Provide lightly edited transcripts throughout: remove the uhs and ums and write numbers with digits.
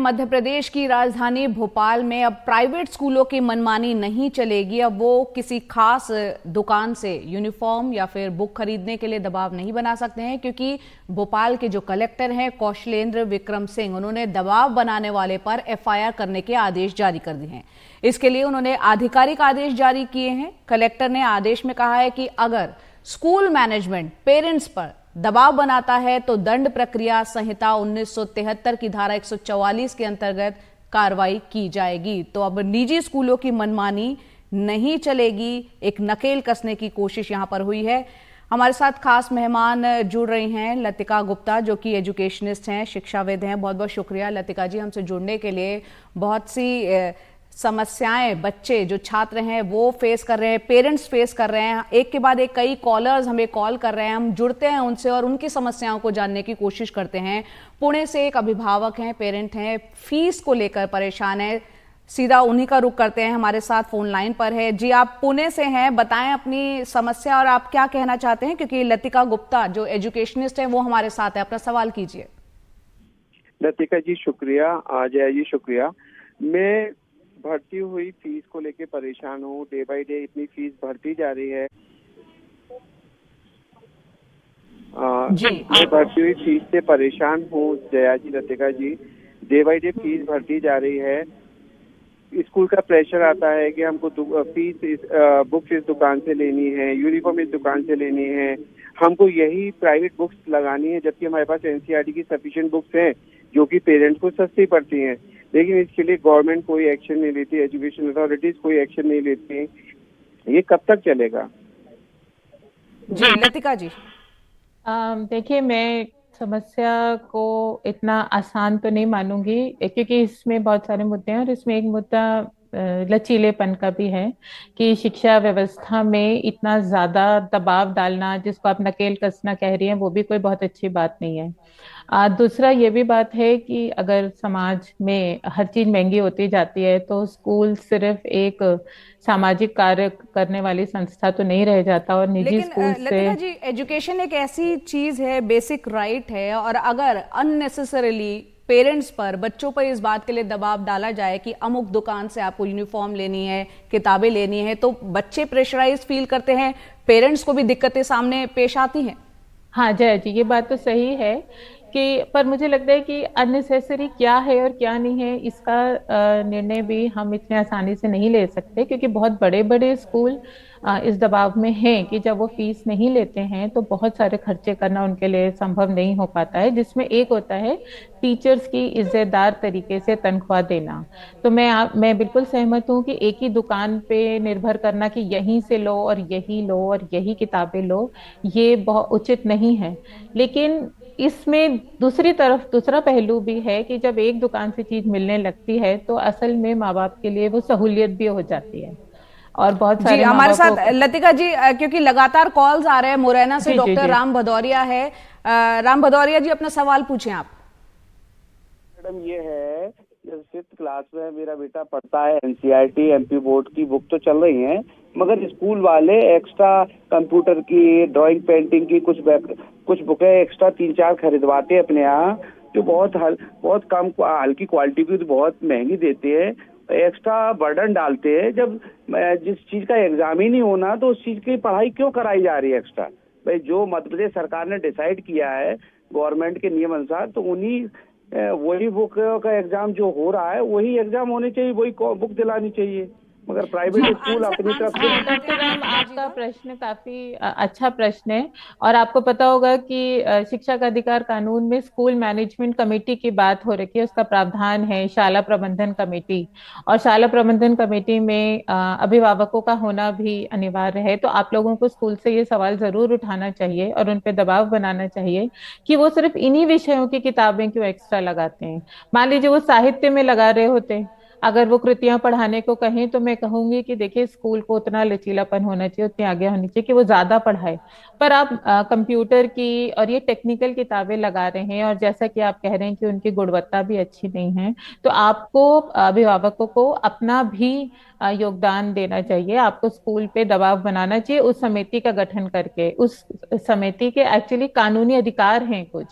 मध्य प्रदेश की राजधानी भोपाल में अब प्राइवेट स्कूलों की मनमानी नहीं चलेगी। अब वो किसी खास दुकान से यूनिफॉर्म या फिर बुक खरीदने के लिए दबाव नहीं बना सकते हैं, क्योंकि भोपाल के जो कलेक्टर हैं कौशलेंद्र विक्रम सिंह, उन्होंने दबाव बनाने वाले पर एफआईआर करने के आदेश जारी कर दिए हैं। इसके लिए उन्होंने आधिकारिक आदेश जारी किए हैं। कलेक्टर ने आदेश में कहा है कि अगर स्कूल मैनेजमेंट पेरेंट्स पर दबाव बनाता है तो दंड प्रक्रिया संहिता 1973 की धारा 144 के अंतर्गत कार्रवाई की जाएगी। तो अब निजी स्कूलों की मनमानी नहीं चलेगी, एक नकेल कसने की कोशिश यहां पर हुई है। हमारे साथ खास मेहमान जुड़ रही हैं लतिका गुप्ता, जो कि एजुकेशनिस्ट हैं, शिक्षाविद हैं। बहुत बहुत शुक्रिया लतिका जी हमसे जुड़ने के लिए। बहुत सी समस्याएं बच्चे जो छात्र हैं वो फेस कर रहे हैं, पेरेंट्स फेस कर रहे हैं। एक के बाद एक कई कॉलर्स हमें कॉल कर रहे हैं, हम जुड़ते हैं उनसे और उनकी समस्याओं को जानने की कोशिश करते हैं। पुणे से एक अभिभावक हैं, पेरेंट हैं, फीस को लेकर परेशान है। सीधा उन्हीं का रुख करते हैं, हमारे साथ फोन लाइन पर है। जी, आप पुणे से हैं, बताएं अपनी समस्या और आप क्या कहना चाहते हैं, क्योंकि लतिका गुप्ता जो एजुकेशनिस्ट है वो हमारे साथ है। अपना सवाल कीजिए। लतिका जी शुक्रिया, आ जाए जी शुक्रिया। मैं बढ़ती हुई फीस को लेके परेशान हूँ। डे बाय डे इतनी फीस बढ़ती जा रही है। मैं बढ़ती हुई फीस से परेशान हूँ जया जी, लतिका जी। डे बाय डे फीस बढ़ती जा रही है। स्कूल का प्रेशर आता है कि हमको फीस बुक्स इस दुकान से लेनी है, यूनिफॉर्म इस दुकान से लेनी है, हमको यही प्राइवेट बुक्स लगानी है, जबकि हमारे पास एनसीईआरटी की सफिशिएंट बुक्स हैं जो कि पेरेंट्स को सस्ती पड़ती हैं। लेकिन इसके लिए गवर्नमेंट कोई एक्शन नहीं लेती, एजुकेशन अथॉरिटीज कोई एक्शन नहीं लेती। ये कब तक चलेगा? जी लतिका जी। देखिए, मैं समस्या को इतना आसान तो नहीं मानूंगी, क्योंकि इसमें बहुत सारे मुद्दे हैं और इसमें एक मुद्दा लचीलेपन का भी है कि शिक्षा व्यवस्था में इतना ज्यादा दबाव डालना, जिसको आप नकेल कसना कह रही हैं, वो भी कोई बहुत अच्छी बात नहीं है। दूसरा ये भी बात है कि अगर समाज में हर चीज महंगी होती जाती है तो स्कूल सिर्फ एक सामाजिक कार्य करने वाली संस्था तो नहीं रह जाता, और निजी स्कूल से। लतिका जी, एजुकेशन एक ऐसी चीज है, बेसिक राइट है, और अगर अननेसेसरीली पेरेंट्स पर, बच्चों पर इस बात के लिए दबाव डाला जाए कि अमुक दुकान से आपको यूनिफॉर्म लेनी है, किताबें लेनी है, तो बच्चे प्रेशराइज फील करते हैं, पेरेंट्स को भी दिक्कतें सामने पेश आती हैं। हाँ जय जी, ये बात तो सही है कि, पर मुझे लगता है कि अननेसेसरी क्या है और क्या नहीं है, इसका निर्णय भी हम इतने आसानी से नहीं ले सकते, क्योंकि बहुत बड़े बड़े स्कूल इस दबाव में हैं कि जब वो फीस नहीं लेते हैं तो बहुत सारे खर्चे करना उनके लिए संभव नहीं हो पाता है, जिसमें एक होता है टीचर्स की इज्जतदार तरीके से तनख्वाह देना। तो मैं बिल्कुल सहमत हूँ कि एक ही दुकान पे निर्भर करना कि यहीं से लो और यही लो और यही किताबें लो, ये बहुत उचित नहीं है। लेकिन इसमें दूसरी तरफ दूसरा पहलू भी है कि जब एक दुकान से चीज मिलने लगती है तो असल में माँ बाप के लिए वो सहूलियत भी हो जाती है। और बहुत सारे जी, हमारे साथ लतिका जी, क्योंकि लगातार कॉल्स आ रहे हैं, मुरैना से डॉक्टर राम भदौरिया है। राम भदौरिया जी, अपना सवाल पूछें आप। मैडम, ये है, फिफ्थ क्लास में मेरा बेटा पढ़ता है, एनसीईआरटी एमपी बोर्ड की बुक तो चल रही है, मगर स्कूल वाले एक्स्ट्रा कंप्यूटर की, ड्राइंग पेंटिंग की कुछ बुकें एक्स्ट्रा 3-4 खरीदवाते हैं अपने यहाँ, जो बहुत कम हल्की क्वालिटी की, तो बहुत महंगी देते हैं, एक्स्ट्रा बर्डन डालते हैं। जब जिस चीज का एग्जाम ही नहीं होना तो उस चीज की पढ़ाई क्यों कराई जा रही है एक्स्ट्रा? भाई, जो मध्य प्रदेश सरकार ने डिसाइड किया है गवर्नमेंट के नियम अनुसार, तो वही बुक का एग्जाम जो हो रहा है वही एग्जाम होने चाहिए, वही बुक दिलानी चाहिए, मगर प्राइवेट स्कूल अपनी तरफ से। डॉक्टर राम, आपका प्रश्न काफी अच्छा प्रश्न है, और आपको पता होगा कि शिक्षा का अधिकार कानून में स्कूल मैनेजमेंट कमेटी की बात हो रही है, उसका प्रावधान है शाला प्रबंधन कमेटी, और शाला प्रबंधन कमेटी में अभिभावकों का होना भी अनिवार्य है। तो आप लोगों को स्कूल से ये सवाल जरूर उठाना चाहिए और उन पर दबाव बनाना चाहिए कि वो सिर्फ इन्हीं विषयों की किताबें क्यों एक्स्ट्रा लगाते हैं। मान लीजिए वो साहित्य में लगा रहे होते, अगर वो कृतियां पढ़ाने को कहें, तो मैं कहूंगी कि देखिए, स्कूल को उतना लचीलापन होना चाहिए, उतनी आगे होनी चाहिए कि वो ज्यादा पढ़ाए। पर आप कंप्यूटर की और ये टेक्निकल किताबें लगा रहे हैं, और जैसा कि आप कह रहे हैं कि उनकी गुणवत्ता भी अच्छी नहीं है, तो आपको अभिभावकों को अपना भी योगदान देना चाहिए। आपको स्कूल पे दबाव बनाना चाहिए, उस समिति का गठन करके। उस समिति के एक्चुअली कानूनी अधिकार हैं कुछ,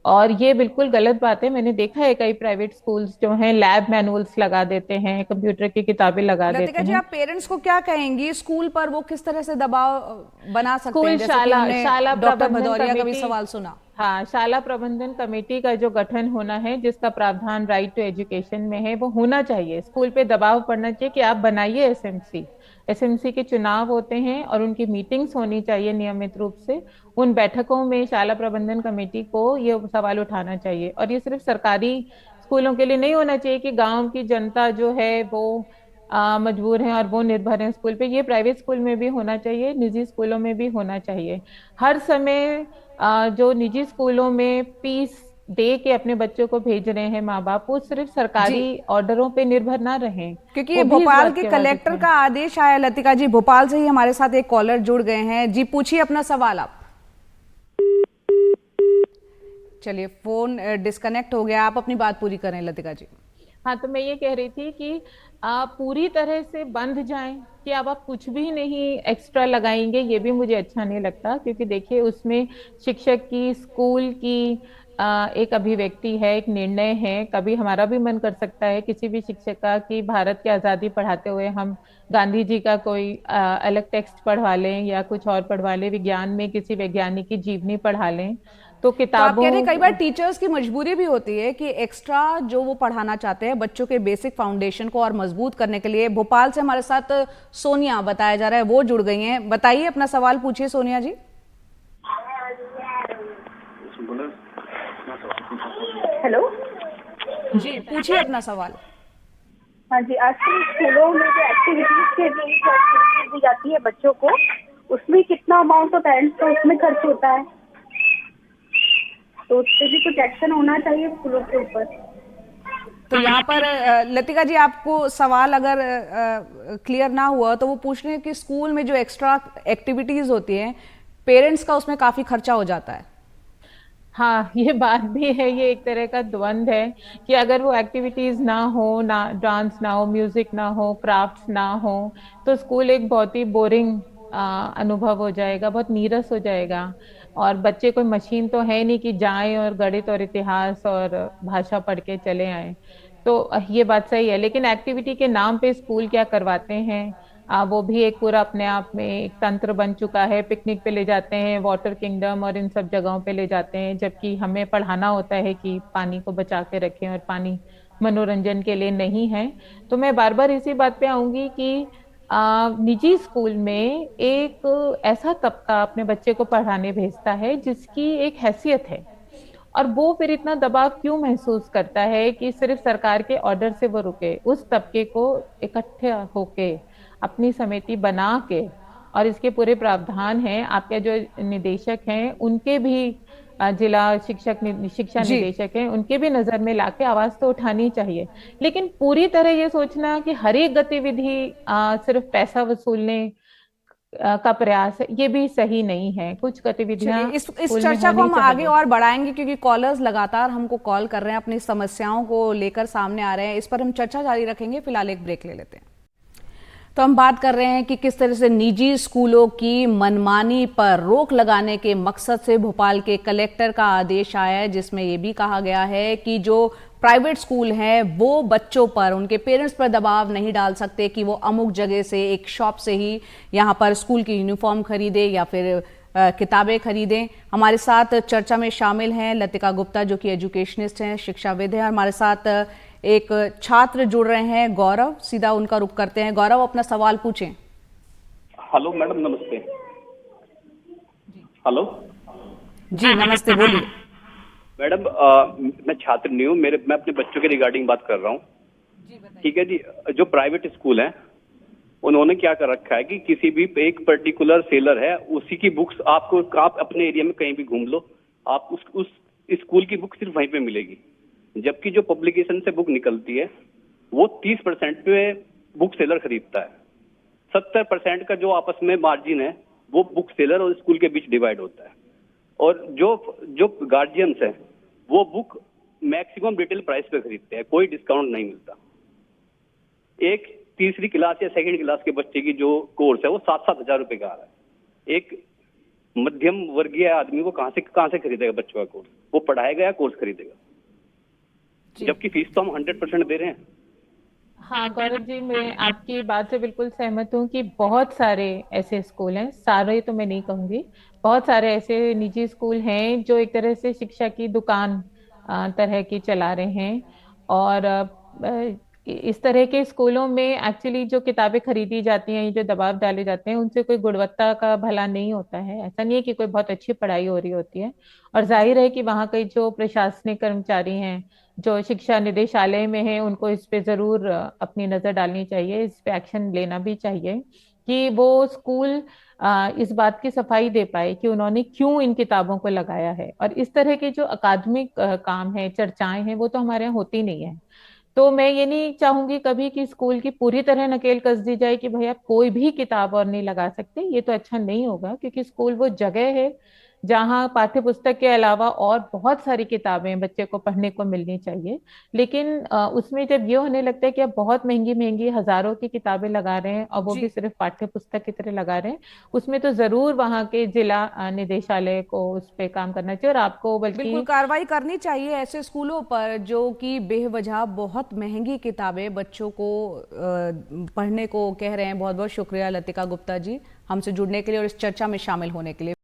और ये बिल्कुल गलत बात है। मैंने देखा है कई प्राइवेट स्कूल्स जो हैं लैब मैनुअल्स लगा देते हैं, कंप्यूटर की किताबें लगा लतिका देते जी, हैं। आप पेरेंट्स को क्या कहेंगी, स्कूल पर वो किस तरह से दबाव बना सकते स्कूल हैं, जैसे कि शाला हमने शाला डॉक्टर प्रबंधन भदौरिया का भी कमेटी, सवाल सुना। हाँ, शाला प्रबंधन कमेटी का जो गठन होना है, जिसका प्रावधान राइट टू एजुकेशन में है, वो होना चाहिए। स्कूल पे दबाव पड़ना चाहिए कि आप बनाइए एसएमसी। एसएमसी के चुनाव होते हैं और उनकी मीटिंग्स होनी चाहिए नियमित रूप से। उन बैठकों में शाला प्रबंधन कमेटी को ये सवाल उठाना चाहिए। और ये सिर्फ सरकारी स्कूलों के लिए नहीं होना चाहिए कि गांव की जनता जो है वो मजबूर हैं और वो निर्भर हैं स्कूल पे। ये प्राइवेट स्कूल में भी होना चाहिए, निजी स्कूलों में भी होना चाहिए। हर समय जो निजी स्कूलों में फीस दे के अपने बच्चों को भेज रहे हैं माँ बाप, वो सिर्फ जी, सरकारी ऑर्डरों पे निर्भर ना रहें, क्योंकि ये वो भी इस भोपाल बात के के वाकिफ कलेक्टर हैं। का आदेश आया। लतिका जी, भोपाल से ही हमारे साथ एक कॉलर जुड़ गए हैं। जी, पूछिए अपना सवाल आप। चलिए, फोन डिस्कनेक्ट हो गया, आप अपनी बात पूरी करें लतिका जी। हाँ, तो मैं ये कह रही थी कि आप पूरी तरह से बंद जाएं कि अब आप कुछ भी नहीं एक्स्ट्रा लगाएंगे, ये भी मुझे अच्छा नहीं लगता। क्योंकि देखिए, उसमें शिक्षक की, स्कूल की एक अभिव्यक्ति है, एक निर्णय है। कभी हमारा भी मन कर सकता है किसी भी शिक्षक का कि भारत की आज़ादी पढ़ाते हुए हम गांधी जी का कोई अलग टेक्स्ट पढ़वा लें या कुछ और पढ़वा लें, विज्ञान में किसी वैज्ञानिक की जीवनी पढ़ा लें। तो तो आप कह रहे हैं कई बार किताबों, टीचर्स की मजबूरी भी होती है कि एक्स्ट्रा जो वो पढ़ाना चाहते हैं बच्चों के बेसिक फाउंडेशन को और मजबूत करने के लिए। भोपाल से हमारे साथ सोनिया बताया जा रहा है, वो जुड़ गई हैं। बताइए, अपना सवाल पूछिए सोनिया जी। हेलो। जी, पूछिए अपना सवाल। हाँ जी, आजकल स्कूलों में जो एक्टिविटीज के लिए जो एक्टिविटीज दी जाती है बच्चों को, उसमें कितना अमाउंट ऑफ पेरेंट्स का उसमें खर्च होता है, तो उस पर भी कुछ एक्शन होना चाहिए स्कूलों के ऊपर। तो यहाँ पर लतिका जी, आपको सवाल अगर क्लियर ना हुआ तो वो पूछ रहे हैं कि स्कूल में जो एक्स्ट्रा एक्टिविटीज होती हैं, पेरेंट्स का उसमें काफी खर्चा हो जाता है। हाँ, ये बात भी है। ये एक तरह का द्वंद है कि अगर वो एक्टिविटीज ना हो, ना डांस ना हो, म्यूजिक ना हो, क्राफ्ट्स ना हो, तो स्कूल एक बहुत ही बोरिंग अनुभव हो जाएगा, बहुत नीरस हो जाएगा। और बच्चे कोई मशीन तो है नहीं कि जाएं और गणित और इतिहास और भाषा पढ़ के चले आए। तो ये बात सही है, लेकिन एक्टिविटी के नाम पे स्कूल क्या करवाते हैं, वो भी एक पूरा अपने आप में एक तंत्र बन चुका है। पिकनिक पे ले जाते हैं, वाटर किंगडम और इन सब जगहों पे ले जाते हैं, जबकि हमें पढ़ाना होता है कि पानी को बचा के रखें और पानी मनोरंजन के लिए नहीं है। तो मैं बार बार इसी बात पे आऊंगी कि निजी स्कूल में एक ऐसा तबका अपने बच्चे को पढ़ाने भेजता है जिसकी एक हैसियत है, और वो फिर इतना दबाव क्यों महसूस करता है कि सिर्फ सरकार के ऑर्डर से वो रुके। उस तबके को इकट्ठे होके अपनी समिति बना के, और इसके पूरे प्रावधान हैं, आपके जो निदेशक हैं उनके भी जिला शिक्षा जी, निदेशक हैं, उनके भी नजर में लाके आवाज तो उठानी चाहिए। लेकिन पूरी तरह ये सोचना कि हर एक गतिविधि सिर्फ पैसा वसूलने का प्रयास है, ये भी सही नहीं है। कुछ चलिए, गतिविधियां इस स्कूल में चर्चा को होनी हम आगे चाहिए। और बढ़ाएंगे, क्योंकि कॉलर्स लगातार हमको कॉल कर रहे हैं, अपनी समस्याओं को लेकर सामने आ रहे हैं। इस पर हम चर्चा जारी रखेंगे, फिलहाल एक ब्रेक ले लेते हैं। तो हम बात कर रहे हैं कि किस तरह से निजी स्कूलों की मनमानी पर रोक लगाने के मकसद से भोपाल के कलेक्टर का आदेश आया है, जिसमें यह भी कहा गया है कि जो प्राइवेट स्कूल हैं वो बच्चों पर, उनके पेरेंट्स पर दबाव नहीं डाल सकते कि वो अमुक जगह से, एक शॉप से ही यहाँ पर स्कूल की यूनिफॉर्म खरीदे या फिर किताबें खरीदें। हमारे साथ चर्चा में शामिल हैं लतिका गुप्ता, जो कि एजुकेशनिस्ट हैं, शिक्षाविद हैं। हमारे साथ एक छात्र जुड़ रहे हैं, गौरव। सीधा उनका रुख करते हैं। गौरव, अपना सवाल पूछें। हेलो मैडम, नमस्ते। हेलो जी, नमस्ते, बोलिए। मैडम, मैं छात्र नहीं हूँ, मैं अपने बच्चों के रिगार्डिंग बात कर रहा हूँ। ठीक है जी। जो प्राइवेट स्कूल हैं उन्होंने क्या कर रखा है कि किसी भी एक पर्टिकुलर सेलर है, उसी की बुक्स आप अपने एरिया में कहीं भी घूम लो, आप उस स्कूल की बुक सिर्फ वहीं पे मिलेगी। जबकि जो पब्लिकेशन से बुक निकलती है वो 30% पे बुक सेलर खरीदता है। 70% का जो आपस में मार्जिन है वो बुक सेलर और स्कूल के बीच डिवाइड होता है। और जो गार्जियंस हैं वो बुक मैक्सिमम रिटेल प्राइस पे खरीदते हैं, कोई डिस्काउंट नहीं मिलता। एक तीसरी क्लास या सेकंड क्लास के बच्चे की जो कोर्स है वो 7-7 हजार रुपए का आ रहा है। एक मध्यम वर्गीय आदमी को कहाँ से खरीदेगा बच्चों का कोर्स? वो पढ़ाएगा या कोर्स खरीदेगा? जबकि फीस तो हम 100% दे रहे हैं। हाँ गौरव जी, मैं आपकी बात से बिल्कुल सहमत हूँ कि बहुत सारे ऐसे स्कूल हैं, सारे तो मैं नहीं कहूँगी, बहुत सारे ऐसे निजी स्कूल हैं जो एक तरह से शिक्षा की दुकान तरह की चला रहे हैं। और इस तरह के स्कूलों में एक्चुअली जो किताबें खरीदी जाती हैं, जो दबाव डाले जाते हैं, उनसे कोई गुणवत्ता का भला नहीं होता है। ऐसा नहीं है कि कोई बहुत अच्छी पढ़ाई हो रही होती है। और जाहिर है कि वहाँ के जो प्रशासनिक कर्मचारी हैं, जो शिक्षा निदेशालय में है, उनको इस पे जरूर अपनी नजर डालनी चाहिए, इस पे एक्शन लेना भी चाहिए कि वो स्कूल इस बात की सफाई दे पाए कि उन्होंने क्यों इन किताबों को लगाया है। और इस तरह के जो अकादमिक काम है, चर्चाएं हैं, वो तो हमारे यहाँ होती नहीं है। तो मैं ये नहीं चाहूंगी कभी कि स्कूल की पूरी तरह नकेल कस दी जाए कि भाई आप कोई भी किताब और नहीं लगा सकते। ये तो अच्छा नहीं होगा, क्योंकि स्कूल वो जगह है जहाँ पाठ्य पुस्तक के अलावा और बहुत सारी किताबें बच्चे को पढ़ने को मिलनी चाहिए। लेकिन उसमें जब ये होने लगता है कि आप बहुत महंगी महंगी हजारों की किताबें लगा रहे हैं, और वो भी जी सिर्फ पाठ्य पुस्तक की तरह लगा रहे हैं, उसमें तो जरूर वहाँ के जिला निदेशालय को उस पे काम करना चाहिए। और आपको बिल्कुल बल्कि कार्रवाई करनी चाहिए ऐसे स्कूलों पर जो कि बेवजह बहुत महंगी किताबें बच्चों को पढ़ने को कह रहे हैं। बहुत बहुत शुक्रिया लतिका गुप्ता जी हमसे जुड़ने के लिए और इस चर्चा में शामिल होने के लिए।